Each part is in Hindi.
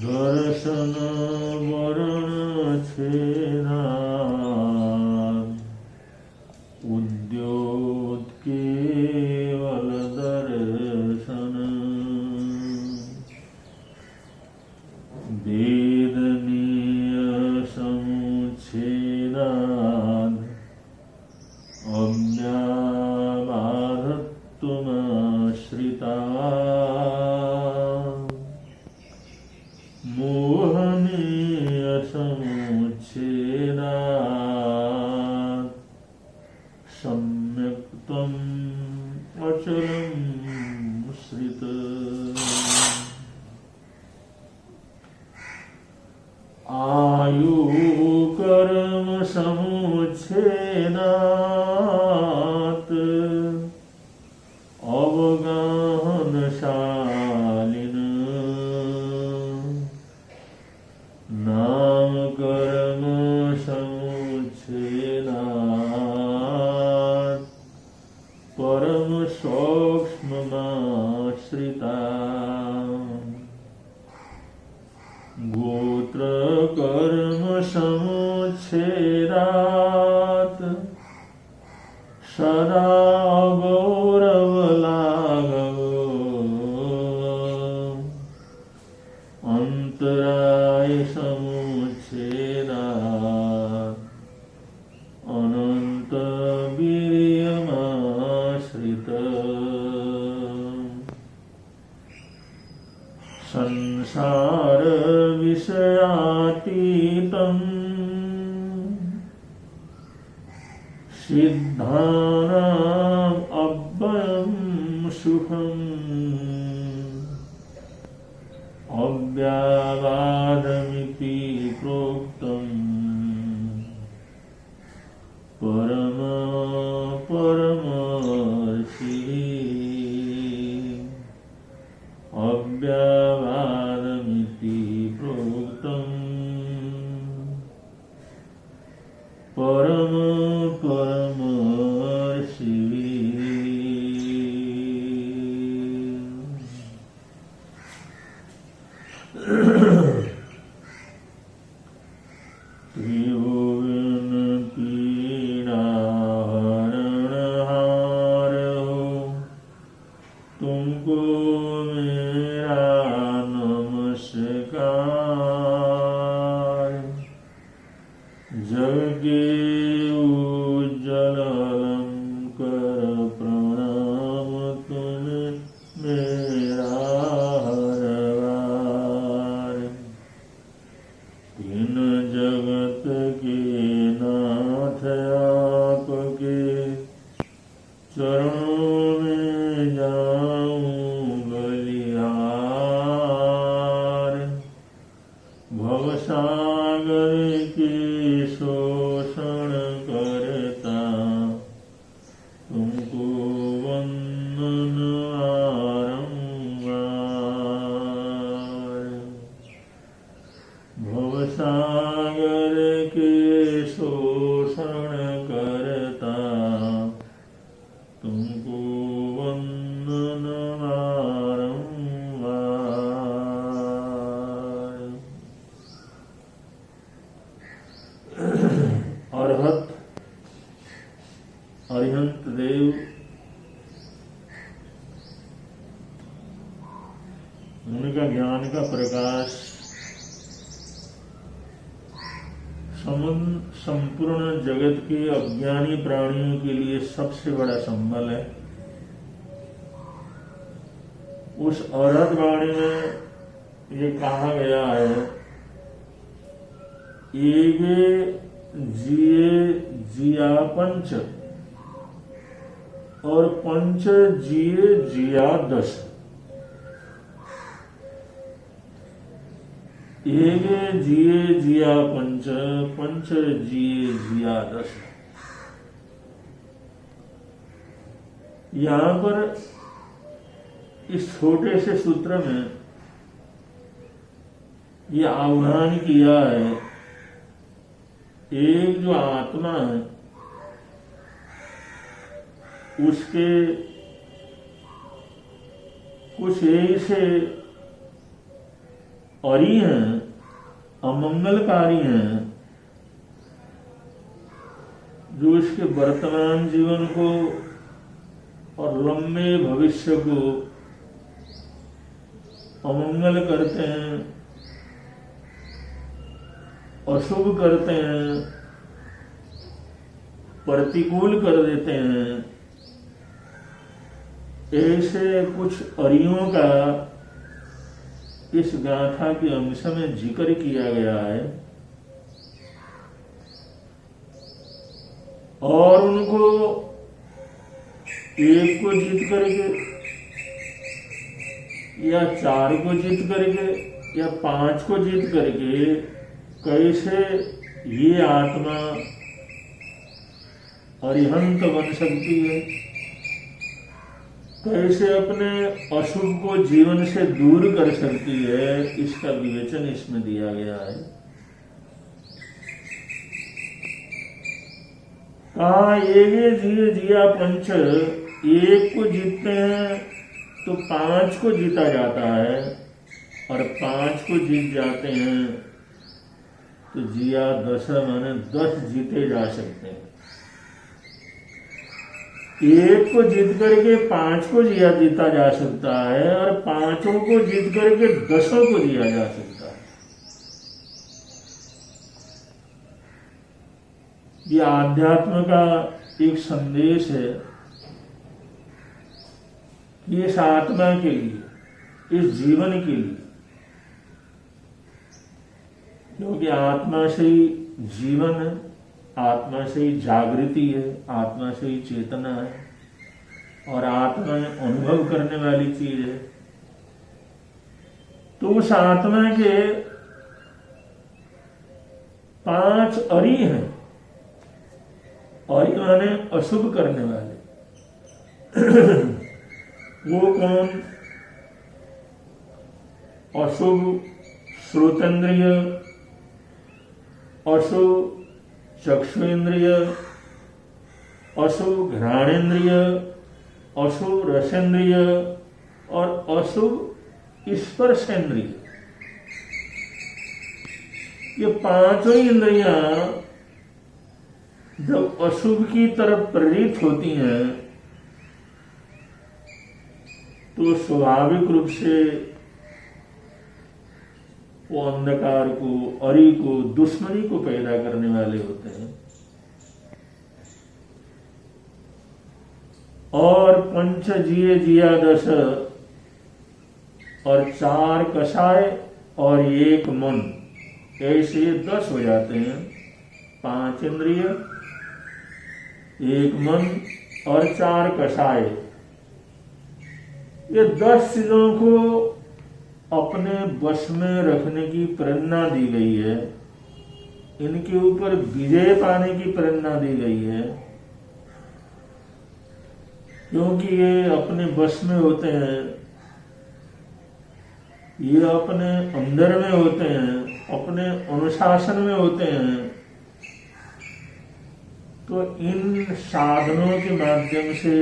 दर्शन वरण छेना उद्योत केवल दर्शन वेदनीय समुच्छेदाद अव्याबाधत्वमाश्रिता मोहनीय समुच्छेदात् सम्यक् त्वम् अचलं श्रित। आयु कर्म समुच्छेदात् अवगाहनशालिन नाम कर्म समुच्छेदात् परम सूक्ष्ममाश्रिता गोत्र कर्म समुच्छेदात् सदा गौरवलाघव अंतराय समुच्छेदात् अनंत वीर्यमाश्रित संसार विषयातीतं सिद्धानाम् अव्ययं सुखम् अव्याबाधमिति प्रोक्तम् परम परमर्षिः अव्याबाधमिति प्रोक्तम् परम परमर्षिः। त्रिभुवन पीड़ाहरणहार हो तुमको मेरा नमस्कार। जग के उज्जवल अलंकार प्रणाम तुम्हें मेरा हरवार। तीन जगत के नाथ आपके चरणों में जाऊं बलिहार। भवसागर के शोषण करता तुमको वंदन बारंबार। भवसागर के शोषण करता तुमको वंदन बारंबार। अरहत अरिहंत देव उनका ज्ञान का प्रकाश संपूर्ण जगत के अज्ञानी प्राणियों के लिए सबसे बड़ा संबल है। उस अरहत वाणी में ये कहा गया है, एगे जिए जिया पंच और पंच जिए जिया 10। एगे जिए जिया पंच, पंच जिए जिया दस। यहां पर इस छोटे से सूत्र में ये आह्वान किया है, एक जो आत्मा है उसके कुछ ऐसे अरी हैं, अमंगलकारी हैं, जो इसके वर्तमान जीवन को और लंबे भविष्य को अमंगल करते हैं, अशुभ करते हैं, प्रतिकूल कर देते हैं। ऐसे कुछ अरियों का इस गाथा के अंश में जिक्र किया गया है और उनको एक को जीत करके या चार को जीत करके या पांच को जीत करके कैसे ये आत्मा अरिहंत बन सकती है, कैसे अपने अशुभ को जीवन से दूर कर सकती है, इसका विवेचन इसमें दिया गया है। कहा एगे जिए जिया पंच, एक को जीतते हैं तो पांच को जीता जाता है और पांच को जीत जाते हैं तो जिया दस, माने 10 जीते जा सकते हैं। एक को जीत करके पांच को जीता जा सकता है और पांचों को जीत करके 10 को जिया जा सकता है। ये आध्यात्म का एक संदेश है कि इस आत्मा के लिए, इस जीवन के लिए, क्योंकि आत्मा से ही जीवन है, आत्मा से ही जागृति है, आत्मा से ही चेतना है और आत्मा अनुभव करने वाली चीज है। तो उस आत्मा के 5 अरी हैं, अरी माने अशुभ करने वाले। वो कौन? अशुभ श्रोतेंद्रिय, अशुभ चक्षुरेंद्रिय, अशुभ घ्राणेन्द्रिय, अशुभ रसेंद्रिय और अशुभ स्पर्शेंद्रिय। ये पांचों इंद्रियां जब अशुभ की तरफ प्रेरित होती हैं तो स्वाभाविक रूप से वो अंधकार को, अरी को, दुश्मनी को पैदा करने वाले होते हैं। और पंच जिए जिया दस और 4 कषाय और 1 मन, ऐसे 10 हो जाते हैं। 5 इंद्रिय, 1 मन और 4 कषाय, ये 10 चीजों को अपने वश में रखने की प्रेरणा दी गई है, इनके ऊपर विजय पाने की प्रेरणा दी गई है, क्योंकि ये अपने वश में होते हैं, ये अपने अंदर में होते हैं, अपने अनुशासन में होते हैं। तो इन साधनों के माध्यम से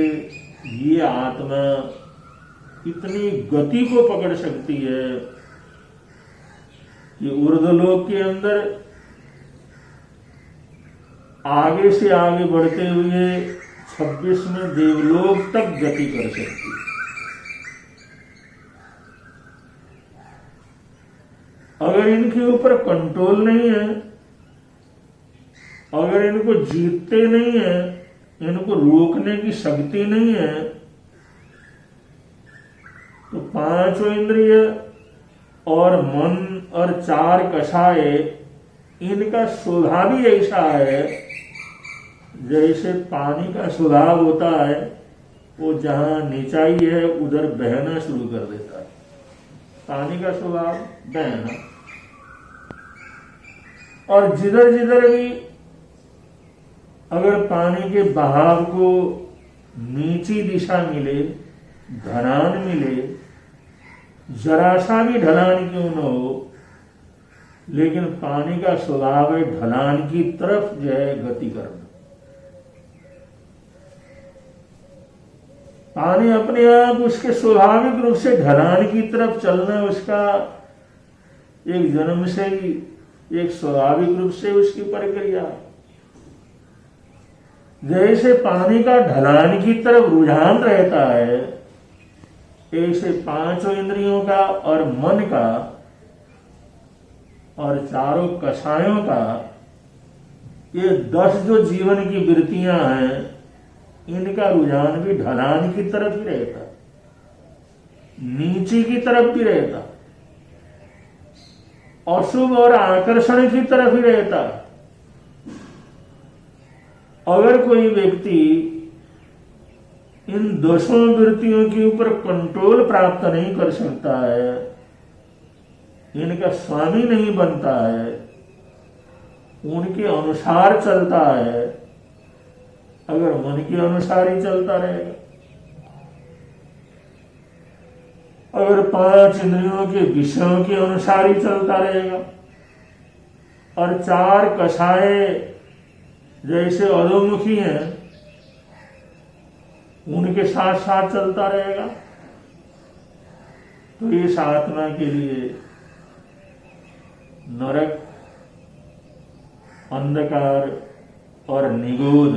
ये आत्मा इतनी गति को पकड़ सकती है कि ऊर्ध्वलोक के अंदर आगे से आगे बढ़ते हुए 26वें देवलोक तक गति कर सकती है। अगर इनके ऊपर कंट्रोल नहीं है, अगर इनको जीतते नहीं है, इनको रोकने की शक्ति नहीं है, तो 5 इंद्रिय और मन और 4 कषाय, इनका स्वभाव ही ऐसा है जैसे पानी का स्वभाव होता है, वो जहां नीचाई है उधर बहना शुरू कर देता है। पानी का स्वभाव बहना, और जिधर जिधर भी अगर पानी के बहाव को नीची दिशा मिले, ढलान मिले, जरा सा भी ढलान क्यों न हो, लेकिन पानी का स्वभाव है ढलान की तरफ जो है गति करना। पानी अपने आप उसके स्वाभाविक रूप से ढलान की तरफ चलना उसका एक जन्म से ही एक स्वाभाविक रूप से उसकी प्रक्रिया। जैसे पानी का ढलान की तरफ रुझान रहता है, ऐसे पांचों इंद्रियों का और मन का और चारों कषायों का, ये 10 जो जीवन की वृत्तियां हैं, इनका रुझान भी ढलान की तरफ ही रहता, नीचे की तरफ भी रहता, अशुभ और आकर्षण की तरफ ही रहता। अगर कोई व्यक्ति इन 10 वृत्तियों के ऊपर कंट्रोल प्राप्त नहीं कर सकता है, इनका स्वामी नहीं बनता है, उनके अनुसार चलता है, अगर मन के अनुसार ही चलता रहेगा, अगर 5 इंद्रियों के विषयों के अनुसार ही चलता रहेगा और 4 कषाय जैसे अधोमुखी हैं उनके साथ साथ चलता रहेगा, तो इस आत्मा के लिए नरक, अंधकार और निगोध,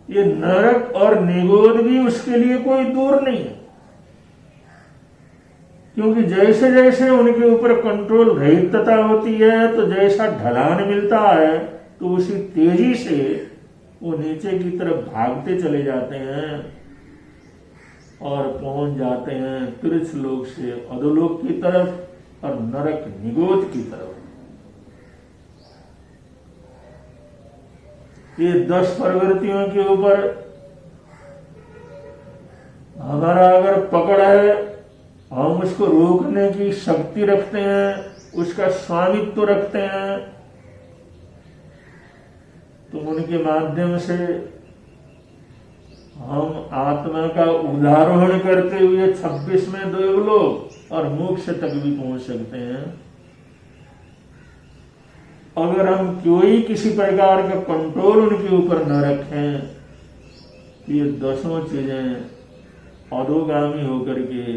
ये नरक और निगोध भी उसके लिए कोई दूर नहीं है, क्योंकि जैसे जैसे उनके ऊपर कंट्रोल रहितता होती है, तो जैसा ढलान मिलता है तो उसी तेजी से वो नीचे की तरफ भागते चले जाते हैं और पहुंच जाते हैं तिरछ लोक से अधोलोक की तरफ और नरक निगोध की तरफ। ये 10 प्रवृत्तियों के ऊपर हमारा अगर पकड़ है, हम उसको रोकने की शक्ति रखते हैं, उसका स्वामित्व रखते हैं, तो उनके माध्यम से हम आत्मा का उदाहरण करते हुए 26 में देवलोक और मोक्ष तक भी पहुंच सकते हैं। अगर हम कोई किसी प्रकार का कंट्रोल उनके ऊपर न रखें, ये 10 चीजें अधोगामी होकर के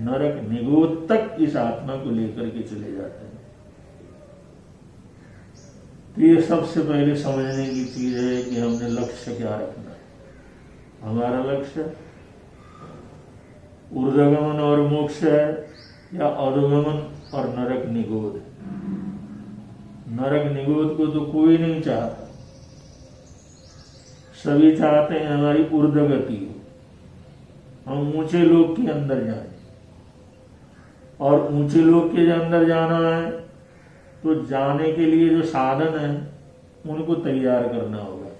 नरक निगोध तक इस आत्मा को लेकर के चले जाते हैं। तो ये सबसे पहले समझने की चीज है कि हमने लक्ष्य क्या रखना है। हमारा लक्ष्य ऊर्ध्वगमन और मोक्ष है या अधोगमन और नरक निगोध है। नरक निगोध को तो कोई नहीं चाहता, सभी चाहते हैं हमारी ऊर्ध्वगति हो, हम ऊंचे लोक के अंदर जाएं, और ऊंचे लोक के अंदर जाना है तो जाने के लिए जो साधन है उनको तैयार करना होगा,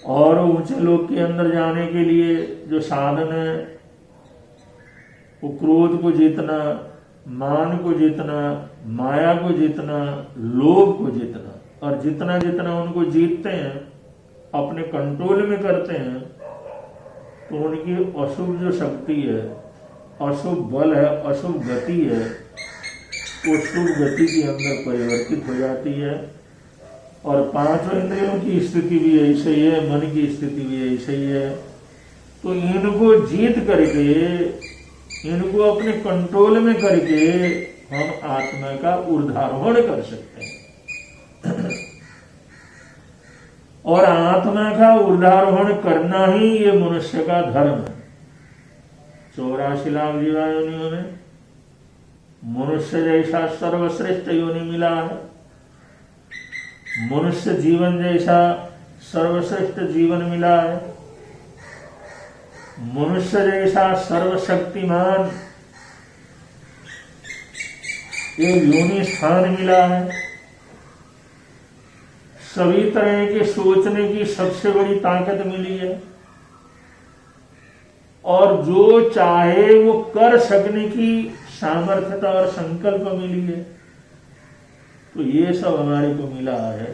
और ऊंचे लोक के अंदर जाने के लिए जो साधन है वो क्रोध को जीतना, मान को जीतना, माया को जीतना, लोभ को जीतना, और जितना जितना उनको जीतते हैं, अपने कंट्रोल में करते हैं, तो उनकी अशुभ जो शक्ति है, अशुभ बल है, अशुभ गति है, वो शुभ गति के अंदर परिवर्तित हो जाती है। और 5 इंद्रियों की स्थिति भी ऐसे ही है, मन की स्थिति भी ऐसे ही है। तो इनको जीत करके, इनको अपने कंट्रोल में करके हम आत्मा का ऊर्ध्वारोहण कर सकते हैं। और आत्मा का ऊर्ध्वारोहण करना ही ये मनुष्य का धर्म है। 84 लाख जीवायोनियों में मनुष्य जैसा सर्वश्रेष्ठ योनि मिला है, मनुष्य जीवन जैसा सर्वश्रेष्ठ जीवन मिला है, मनुष्य जैसा सर्वशक्तिमान एक योनि स्थान मिला है, सभी तरह के सोचने की सबसे बड़ी ताकत मिली है, और जो चाहे वो कर सकने की सामर्थ्यता और संकल्प मिली है। तो ये सब हमारे को मिला है,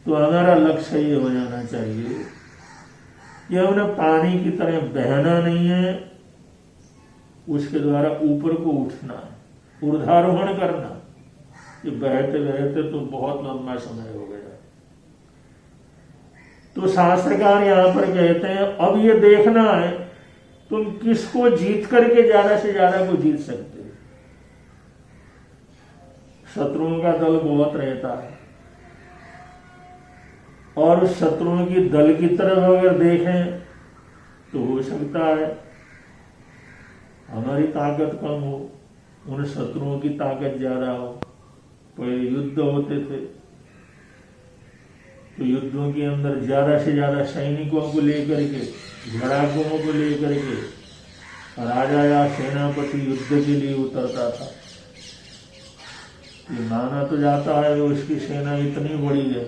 तो हमारा लक्ष्य ये हो जाना चाहिए कि हमने पानी की तरह बहना नहीं है, उसके द्वारा ऊपर को उठना है, ऊर्ध्वारोहण करना। कि बहते बहते तो बहुत लंबा समय हो गया। तो शास्त्रकार यहां पर कहते हैं अब ये देखना है तुम किसको जीत करके ज्यादा से ज्यादा को जीत सकते हो। शत्रुओं का दल बहुत रहता है, और उस शत्रुओं की दल की तरफ अगर देखें तो हो सकता है हमारी ताकत कम हो, उन शत्रुओं की ताकत ज्यादा हो। पहले युद्ध होते थे तो युद्धों के अंदर ज्यादा से ज्यादा सैनिकों को लेकर के, लड़ाकों को लेकर के राजा या सेनापति युद्ध के लिए उतरता था। ये माना तो जाता है उसकी सेना इतनी बड़ी है,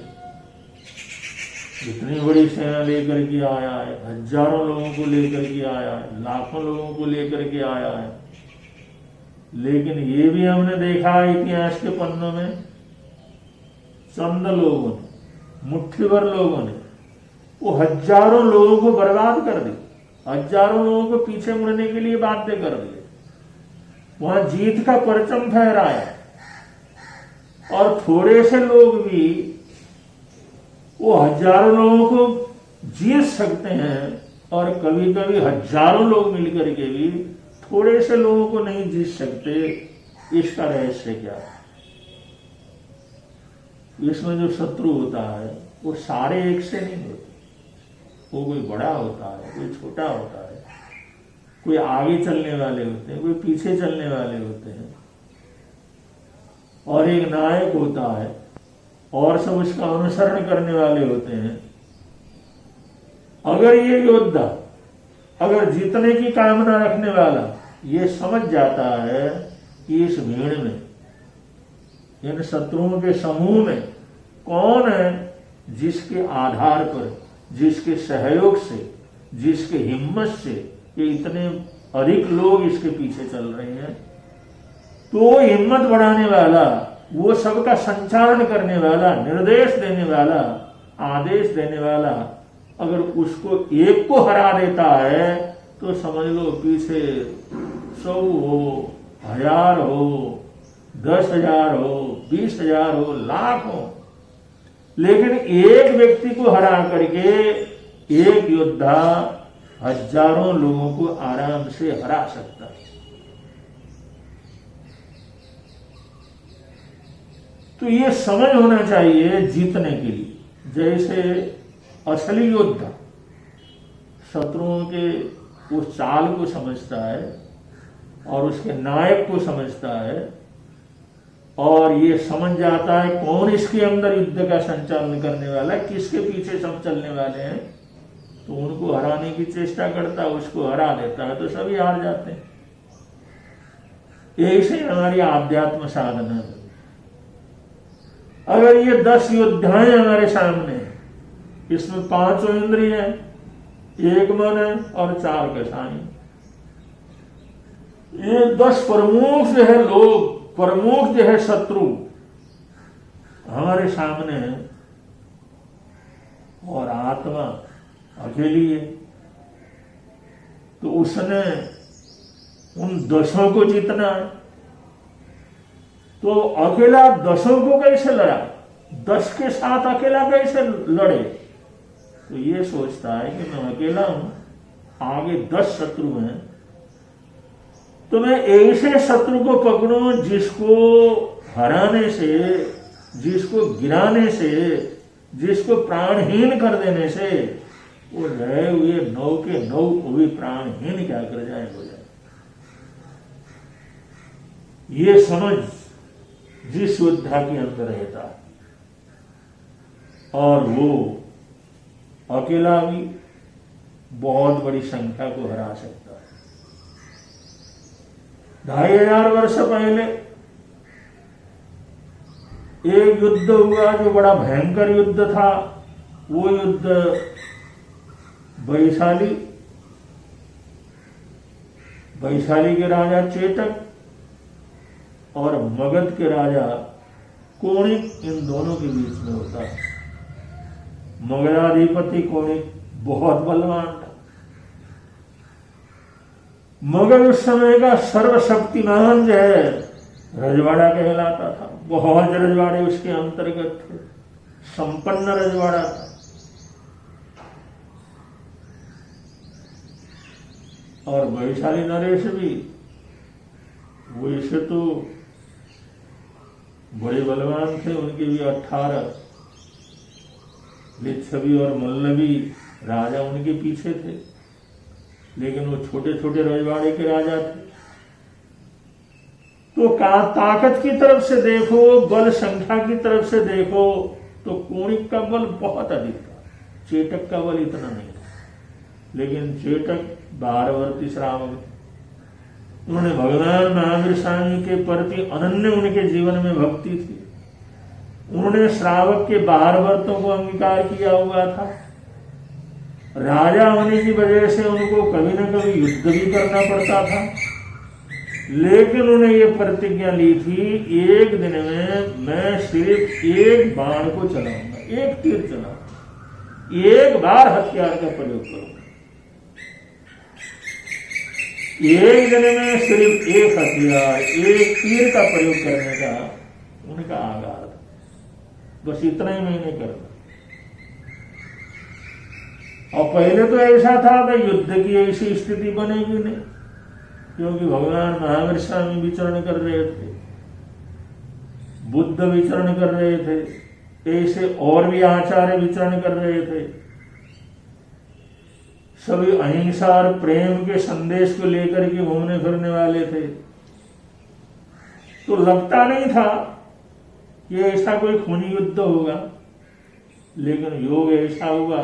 इतनी बड़ी सेना लेकर के आया है, हजारों लोगों को लेकर के आया है, लाखों लोगों को लेकर के आया है। लेकिन ये भी हमने देखा है इतिहास के पन्नों में, चंद लोगों ने, मुट्ठी भर लोगों ने वो हजारों लोगों को बर्बाद कर दी, हजारों लोगों को पीछे मुड़ने के लिए बाध्य कर दिए, वहां जीत का परचम फहराया। और थोड़े से लोग भी वो हजारों लोगों को जीत सकते हैं, और कभी कभी हजारों लोग मिलकर के भी थोड़े से लोगों को नहीं जीत सकते। इसका रहस्य क्या है? इसमें जो शत्रु होता है वो सारे एक से नहीं होते, वो कोई बड़ा होता है, कोई छोटा होता है, कोई आगे चलने वाले होते हैं, कोई पीछे चलने वाले होते हैं, और एक नायक होता है और सब उसका अनुसरण करने वाले होते हैं। अगर ये योद्धा, अगर जीतने की कामना रखने वाला ये समझ जाता है कि इस भीड़ में, इन शत्रुओं के समूह में कौन है जिसके आधार पर, जिसके सहयोग से, जिसके हिम्मत से ये इतने अधिक लोग इसके पीछे चल रहे हैं, तो हिम्मत बढ़ाने वाला, वो सबका संचालन करने वाला, निर्देश देने वाला, आदेश देने वाला, अगर उसको एक को हरा देता है तो समझ लो पीछे 100 हो, 1000 हो, 10,000 हो, 20,000 हो, लाख हो, लेकिन एक व्यक्ति को हरा करके एक योद्धा हजारों लोगों को आराम से हरा सकता है। तो ये समझ होना चाहिए जीतने के लिए। जैसे असली योद्धा शत्रुओं के उस चाल को समझता है और उसके नायक को समझता है, और ये समझ जाता है कौन इसके अंदर युद्ध का संचालन करने वाला है, किसके पीछे सब चलने वाले हैं, तो उनको हराने की चेष्टा करता है, उसको हरा देता है, तो सभी हार जाते हैं। यही से हमारी आध्यात्म साधना है। अगर ये 10 योद्धाएं हमारे सामने हैं, इसमें 5 इंद्रिय हैं, 1 मन है और 4 कसाई, ये 10 प्रमुख जो है लोग, प्रमुख जो है शत्रु हमारे सामने है, और आत्मा अकेली है, तो उसने उन 10 को जीतना है। तो अकेला 10 को कैसे लड़ा, 10 के साथ अकेला कैसे लड़े? तो ये सोचता है कि मैं अकेला हूं, आगे 10 शत्रु हैं, तो मैं ऐसे शत्रु को पकड़ूं जिसको हराने से, जिसको गिराने से, जिसको प्राणहीन कर देने से वो रहे हुए 9 के 9 को भी प्राणहीन क्या कर जाए, हो जाए। ये समझ जिस योद्धा के अंदर रहता है, और वो अकेला भी बहुत बड़ी संख्या को हरा सकता है। 2500 वर्ष पहले एक युद्ध हुआ जो बड़ा भयंकर युद्ध था। वो युद्ध वैशाली के राजा चेतक और मगध के राजा कोणिक इन दोनों के बीच में होता है। मगधाधिपति कोणिक बहुत बलवान था, मगर उस समय का सर्वशक्तिमान जो है रजवाड़ा कहलाता था। बहुत रजवाड़े उसके अंतर्गत थे, संपन्न रजवाड़ा था। और वैशाली नरेश भी वैसे तो बड़े बलवान थे, उनके भी 18 लिच्छवी और मल्लवी राजा उनके पीछे थे, लेकिन वो छोटे छोटे रजवाड़े के राजा थे। तो ताकत की तरफ से देखो, बल संख्या की तरफ से देखो तो कोणिक का बल बहुत अधिक था, चेटक का बल इतना नहीं था। लेकिन चेटक 12 वर्षीय श्रावक थे, उन्होंने भगवान महावीर स्वामी के प्रति अनन्य उनके जीवन में भक्ति थी। उन्होंने श्रावक के 12 व्रतों को अंगीकार किया हुआ था। राजा होने की वजह से उनको कभी न कभी युद्ध भी करना पड़ता था, लेकिन उन्होंने ये प्रतिज्ञा ली थी, एक दिन में मैं सिर्फ एक बाण को चलाऊंगा, एक तीर चलाऊंगा, एक बार हथियार का प्रयोग करूंगा। एक दिन में सिर्फ एक हथियार, एक तीर का प्रयोग करने का उनका आगार था। बस इतना ही मैंने करना। और पहले तो ऐसा था कि युद्ध की ऐसी स्थिति बनेगी नहीं, क्योंकि भगवान महावीर स्वामी विचरण कर रहे थे, बुद्ध विचरण कर रहे थे, ऐसे और भी आचार्य विचरण कर रहे थे। सभी अहिंसा और प्रेम के संदेश को लेकर के घूमने फिरने वाले थे। तो लगता नहीं था कि ऐसा कोई खूनी युद्ध होगा, लेकिन योग ऐसा हुआ,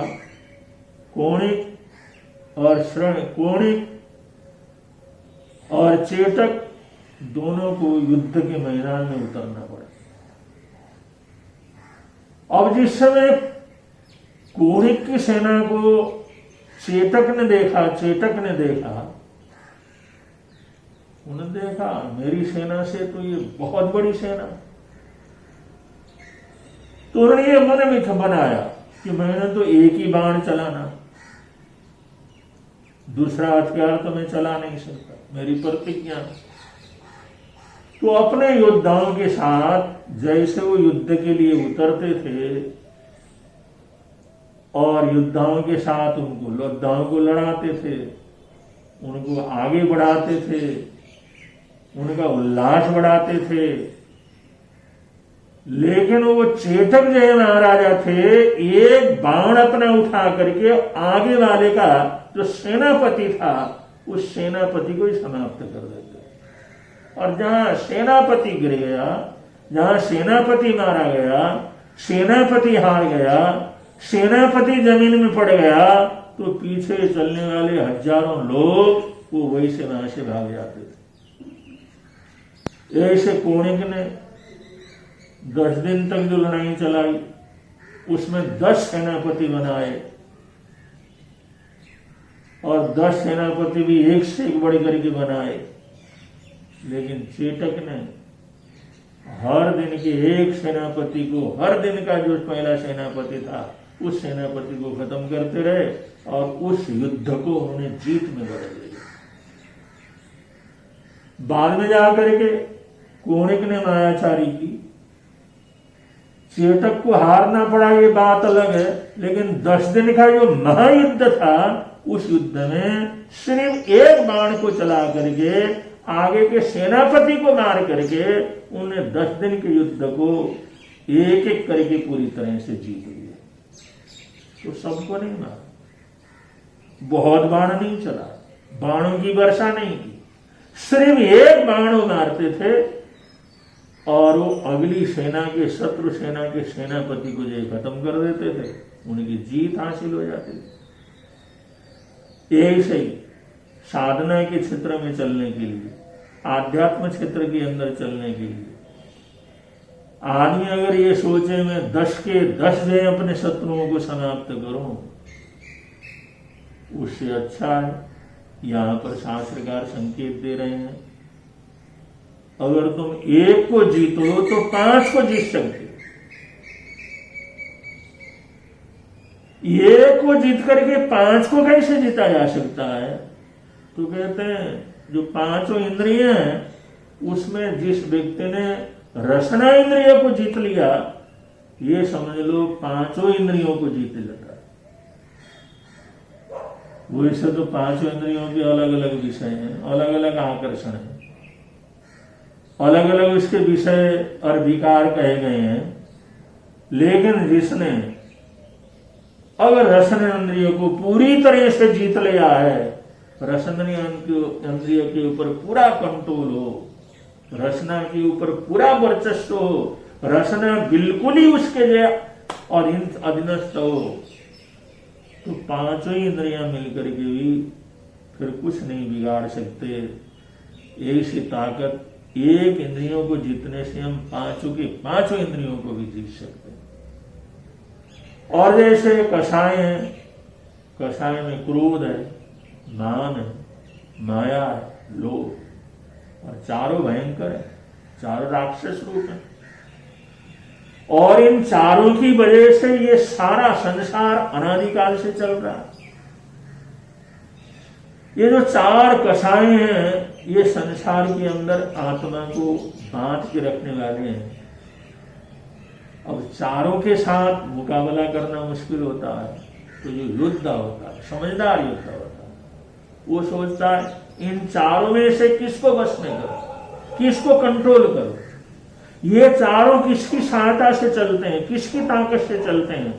कोणिक और चेटक दोनों को युद्ध के मैदान में उतरना पड़ा। अब जिस समय कोणिक की सेना को चेटक ने देखा, उन्होंने देखा मेरी सेना से तो ये बहुत बड़ी सेना, तो उन्होंने ये मन में बनाया कि मैंने तो एक ही बाण चलाना, दूसरा हथियार तो मैं चला नहीं सकता, मेरी प्रतिज्ञा। तो अपने योद्धाओं के साथ जैसे वो युद्ध के लिए उतरते थे और योद्धाओं के साथ योद्धाओं को लड़ाते थे, उनको आगे बढ़ाते थे, उनका उल्लास बढ़ाते थे, लेकिन वो चेटक जय महाराजा थे, एक बाण अपना उठा करके आगे वाले का जो सेनापति था उस सेनापति को ही समाप्त कर देते। और जहां सेनापति गिर गया, जहां सेनापति मारा गया, सेनापति हार गया, सेनापति जमीन में पड़ गया, तो पीछे चलने वाले हजारों लोग वो वही से वहां से भाग जाते थे। ऐसे कोणिक ने 10 दिन तक जो लड़ाई चलाई उसमें 10 सेनापति बनाए, और 10 सेनापति भी एक से एक बढ़ करके बनाए। लेकिन चेटक ने हर दिन के एक सेनापति को, हर दिन का जो पहला सेनापति था उस सेनापति को खत्म करते रहे, और उस युद्ध को उन्होंने जीत में बदल दिया। बाद में जाकर के कोणिक ने मायाचारी की, चेटक को हारना पड़ा ये बात अलग है, लेकिन 10 दिन का जो महायुद्ध था उस युद्ध में सिर्फ एक बाण को चला करके आगे के सेनापति को मार करके उन्हें 10 दिन के युद्ध को एक एक करके पूरी तरह से जीत लिया। तो सबको नहीं मारा, बहुत बाण नहीं चला, बाणों की वर्षा नहीं की, सिर्फ एक बाण वो मारते थे और वो अगली सेना के, शत्रु सेना के सेनापति को जो खत्म कर देते थे, उनकी जीत हासिल हो जाती थी। ऐसे ही साधना के क्षेत्र में चलने के लिए, आध्यात्म क्षेत्र के अंदर चलने के लिए आदमी अगर ये सोचे मैं 10 के 10 जो अपने शत्रुओं को समाप्त करूं, उससे अच्छा है। यहां पर शास्त्रकार संकेत दे रहे हैं अगर तुम एक को जीतो तो 5 को जीत सकते हो। एक को जीत करके 5 को कैसे जीता जा सकता है? तो कहते हैं जो 5 इंद्रियां हैं उसमें जिस व्यक्ति ने रसना इंद्रिय को जीत लिया, ये समझ लो 5 इंद्रियों को जीत लेता है। वैसे तो 5 इंद्रियों के अलग अलग विषय हैं, अलग अलग आकर्षण है, अलग अलग उसके विषय और विकार कहे गए हैं। लेकिन जिसने अगर रसन इंद्रियों को पूरी तरह से जीत लिया है, रसन इंद्रिय के ऊपर पूरा कंट्रोल हो, रसना के ऊपर पूरा वर्चस्व हो, रसना बिल्कुल ही उसके लिए और अधीनस्थ हो, तो 5 इंद्रियां मिलकर के भी फिर कुछ नहीं बिगाड़ सकते। ऐसी ताकत एक इंद्रियों को जीतने से हम 5 इंद्रियों को भी जीत सकते हैं। और जैसे कषाय है, कषाय में क्रोध है, मान है, माया है, लोभ, और चारों भयंकर है, चारों राक्षस रूप है। और इन चारों की वजह से ये सारा संसार अनादिकाल से चल रहा है। ये जो 4 कषाय हैं ये संसार के अंदर आत्मा को बांध के रखने वाले हैं। अब चारों के साथ मुकाबला करना मुश्किल होता है, तो जो योद्धा होता है, समझदार योद्धा होता है, वो सोचता है इन चारों में से किसको बस में करो, किसको कंट्रोल करो। ये चारों किसकी सहायता से चलते हैं, किसकी ताकत से चलते हैं।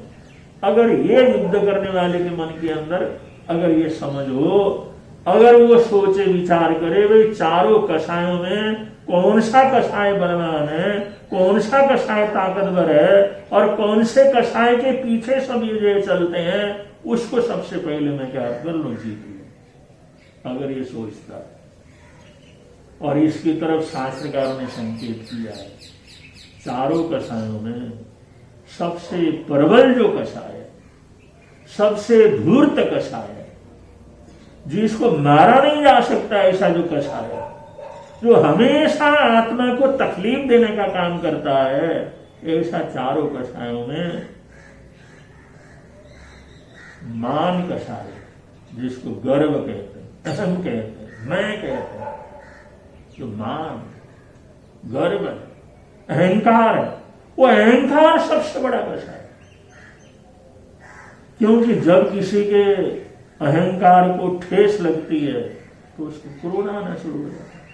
अगर ये युद्ध करने वाले के मन के अंदर अगर ये समझ हो, अगर वो सोचे विचार करे भाई चारों कषायों में कौन सा कषाय बलवान है, कौन सा कषाय ताकतवर है, और कौन से कषाय के पीछे सब ये चलते हैं, उसको सबसे पहले मैं क्या कर लूं, जीत लूं। अगर ये सोचता है, और इसकी तरफ शास्त्रकार ने संकेत किया है, चारों कषायों में सबसे प्रबल जो कषाय है, सबसे धूर्त कषाय है, जिसको मारा नहीं जा सकता, ऐसा जो कषाय है, जो हमेशा आत्मा को तकलीफ देने का काम करता है, ऐसा चारों कषायों में मान कषाय, जिसको गर्व कहते हैं, अहम कहते हैं, मैं कहते हैं, जो मान, गर्व, अहंकार है, वो अहंकार सबसे बड़ा कषाय है। क्योंकि जब किसी के अहंकार को ठेस लगती है तो उसको क्रोध आना शुरू हो जाता है।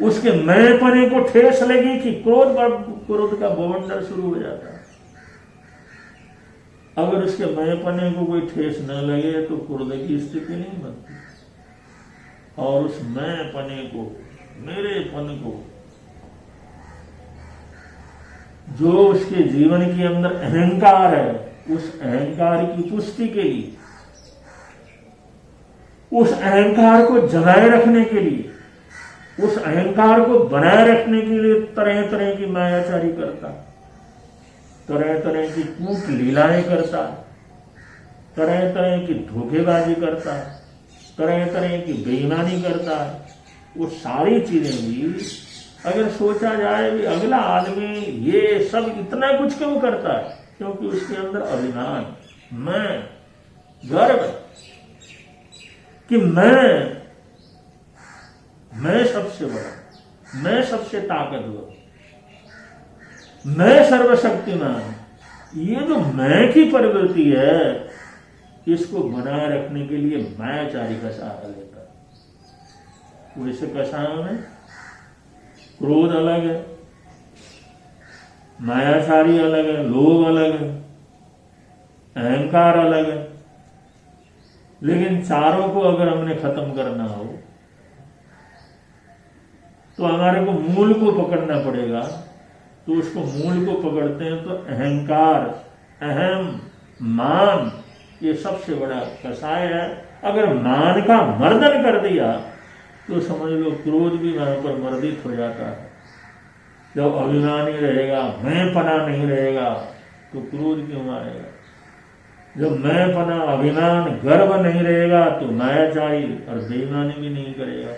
उसके मैंपने को ठेस लगी कि क्रोध का बवंडर शुरू हो जाता है। अगर उसके मैंपने को कोई ठेस न लगे तो क्रोध की स्थिति नहीं बनती, और उस मैंपने को, मेरेपन को, जो उसके जीवन के अंदर अहंकार है, उस अहंकार की पुष्टि के लिए, उस अहंकार को जगाए रखने के लिए, उस अहंकार को बनाए रखने के लिए तरह तरह की मायाचारी करता, तरह तरह की कूट लीलाएं करता, तरह तरह की धोखेबाजी करता, तरह तरह की बेईमानी करता है। वो सारी चीजें भी अगर सोचा जाए भी अगला आदमी ये सब इतना कुछ क्यों करता है, क्योंकि उसके अंदर अभिमान, मैं, गर्व कि मैं सबसे बड़ा, मैं सबसे ताकतवर, मैं सर्वशक्तिमान। ये जो मैं की प्रवृत्ति है, इसको बनाए रखने के लिए मायाचारी का सहारा लेता है। वैसे कषायों में क्रोध अलग है, मायाचारी अलग है, लोभ अलग है, अहंकार अलग है। लेकिन चारों को अगर हमने खत्म करना हो तो हमारे को मूल को पकड़ना पड़ेगा। तो उसको मूल को पकड़ते हैं तो अहंकार, अहम, मान, ये सबसे बड़ा कषाय है। अगर मान का मर्दन कर दिया तो समझ लो क्रोध भी वहां पर मर्दित हो जाता है। जब अभिमानी रहेगा, मैं पना नहीं रहेगा, तो क्रोध क्यों आएगा। जब मैं पना, अभिमान, गर्व नहीं रहेगा तो मायाचारी और बेईमानी भी नहीं करेगा।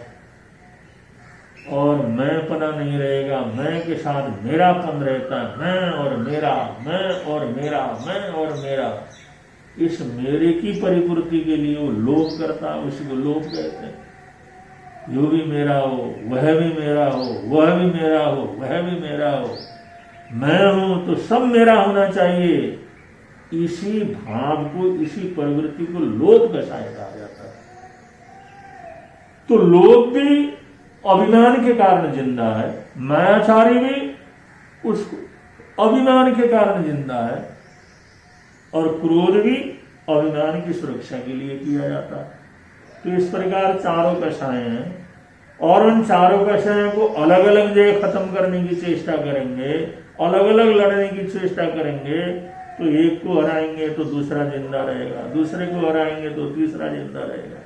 और मैंपना नहीं रहेगा, मैं के साथ मेरापन रहता है, मैं और मेरा, मैं और मेरा, मैं और मेरा। इस मेरे की परिपूर्ति के लिए वो लोभ करता है, उसी को लोभ कहते हैं। यो भी मेरा हो, वह भी मेरा हो, वह भी मेरा हो, वह भी मेरा हो, मैं हूं तो सब मेरा होना चाहिए। इसी भाव को, इसी प्रवृत्ति को लोभ कषाय कहा जाता है। तो लोभ भी अभिमान के कारण जिंदा है, मायाचारी भी उसको अभिमान के कारण जिंदा है, और क्रोध भी अभिमान की सुरक्षा के लिए किया जाता है। तो इस प्रकार चारों कषाय हैं, और उन चारों कषायों को अलग अलग जगह खत्म करने की चेष्टा करेंगे, अलग अलग लड़ने की चेष्टा करेंगे, तो एक को हराएंगे तो दूसरा जिंदा रहेगा, दूसरे को हराएंगे तो तीसरा जिंदा रहेगा,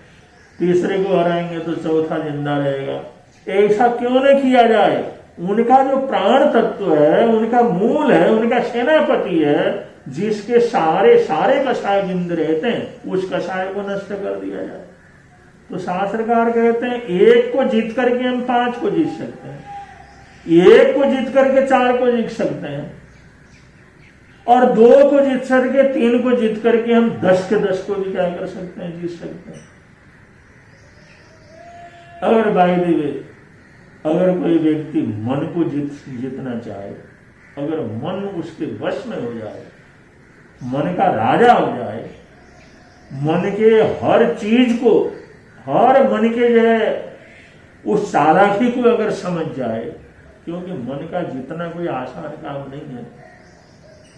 तीसरे को हराएंगे तो चौथा जिंदा रहेगा। ऐसा क्यों न किया जाए? उनका जो प्राण तत्व है, उनका मूल है, उनका सेनापति है, जिसके सारे सारे कषाय जिंद रहते हैं, उस कषाय को नष्ट कर दिया जाए। तो शास्त्रकार कहते हैं एक को जीत करके हम 5 को जीत सकते हैं, एक को जीत करके 4 को जीत सकते हैं, और 2 को जीत करके 3 को जीत करके हम 10 के 10 को भी क्या कर सकते हैं, जीत सकते हैं। अगर बाय द वे, अगर कोई व्यक्ति मन को जीतना चाहे, अगर मन उसके वश में हो जाए, मन का राजा हो जाए, मन के हर चीज को, हर मन के जो है उस चालाकी को अगर समझ जाए, क्योंकि मन का जितना कोई आसान काम नहीं है,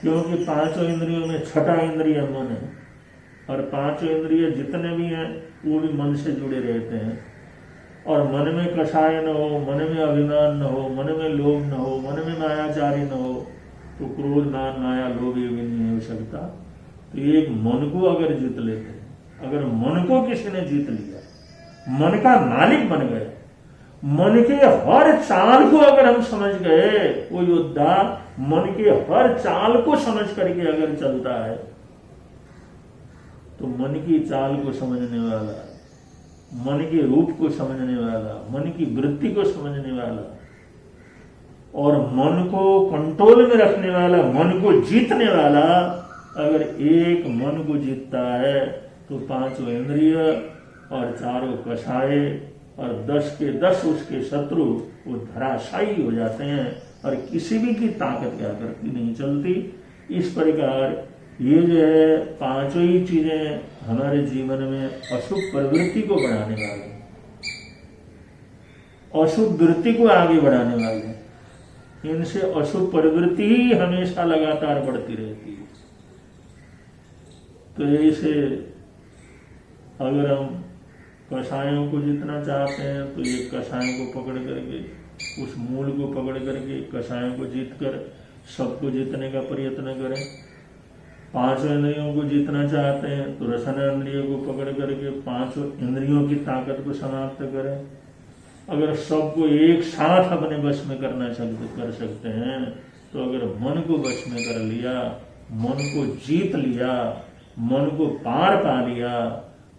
क्योंकि 5 इंद्रियों में छठा इंद्रिय मन है, और 5 इंद्रिय जितने भी हैं वो भी मन से जुड़े रहते हैं। और मन में कषाय न हो, मन में अभिमान न हो, मन में लोभ न हो, मन में मायाचारी न हो, तो क्रोध मान माया लोभ ये भी नहीं हो सकता। तो एक मन को अगर जीत लेते हैं, अगर मन को किसी ने जीत लिया, मन का मालिक बन गए, मन के हर चाल को अगर हम समझ गए, वो योद्धा मन के हर चाल को समझ करके अगर चलता है, तो मन की चाल को समझने वाला, मन के रूप को समझने वाला, मन की वृत्ति को समझने वाला, और मन को कंट्रोल में रखने वाला, मन को जीतने वाला अगर एक मन को जीतता है, तो 5 इंद्रिय और 4 कषाय और 10 के 10 उसके शत्रु वो धराशायी हो जाते हैं, और किसी भी की ताकत क्या करती नहीं चलती। इस प्रकार ये जो है 5 ही चीजें हमारे जीवन में अशुभ प्रवृत्ति को बढ़ाने वाले, अशुभ वृत्ति को आगे बढ़ाने वाले, इनसे अशुभ प्रवृत्ति ही हमेशा लगातार बढ़ती रहती है। तो ऐसे अगर हम कषायों को जितना चाहते हैं, तो ये कषायों को पकड़ करके, उस मूल को पकड़ करके कषायों को जीत कर सबको जीतने का प्रयत्न करें। 5 इंद्रियों को जीतना चाहते हैं तो रसन इंद्रियों को पकड़ करके 5 इंद्रियों की ताकत को समाप्त करें। अगर सबको एक साथ अपने वश में कर सकते हैं, तो अगर मन को वश में कर लिया, मन को जीत लिया, मन को पार पा लिया,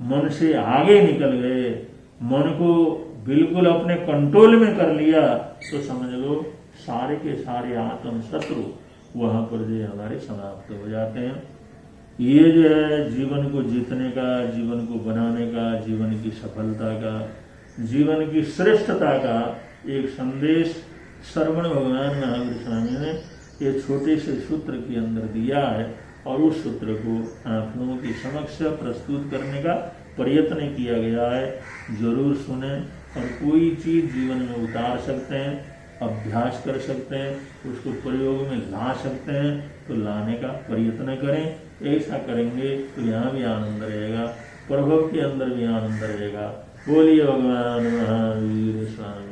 मन से आगे निकल गए, मन को बिल्कुल अपने कंट्रोल में कर लिया, तो समझ लो सारे के सारे आत्म शत्रु वहां पर जो हमारे समाप्त हो जाते हैं। ये जो है जीवन को जीतने का, जीवन को बनाने का, जीवन की सफलता का, जीवन की श्रेष्ठता का एक संदेश श्रवण भगवान महावीर स्वामी ने ये छोटे से सूत्र के अंदर दिया है, और उस सूत्र को आप लोगों के समक्ष प्रस्तुत करने का प्रयत्न किया गया है। जरूर सुने, और कोई चीज जीवन में उतार सकते हैं, अभ्यास कर सकते हैं, उसको प्रयोग में ला सकते हैं, तो लाने का प्रयत्न करें। ऐसा करेंगे तो यहाँ भी आनंद रहेगा, प्रभव के अंदर भी आनंद रहेगा। बोलिए भगवान महावीर स्वामी।